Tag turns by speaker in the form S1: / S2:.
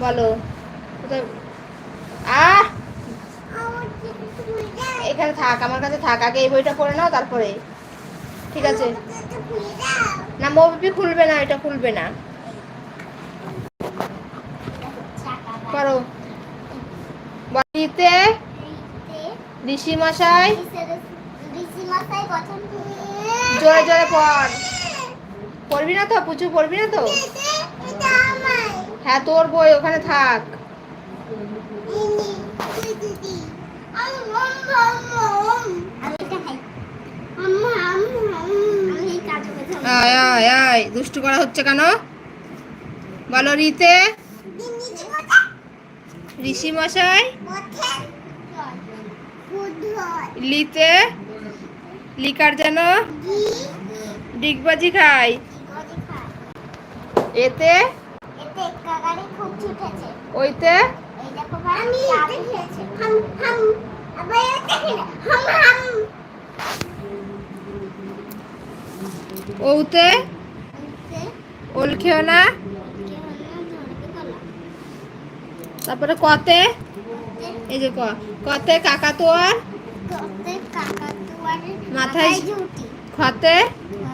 S1: বলো কোথায়? আহ এখানে থাক, আমার কাছে থাক। আগে এই বইটা পড়ে নাও, তারপরে ঠিক আছে। না মৌপিপি খুলবে না, এটা খুলবে না। করো। বাড়িতে ঋষি মশাই। জোরে জোরে পড়। পড়বি না তো পুচু, পড়বি না তো? হ্যাঁ তোর বই, ওখানে থাক। আয় আয় আয়, দুষ্টু করা হচ্ছে কেন? বলো রিতে। ঋষি মশাই। লিতে লিকার যেন ডিগবাজি খাই। এতে ওইতে ওতে ওল খেও না। তারপরে কতে, এই যে কতে কাকাতুয়ার মাথায়, খতে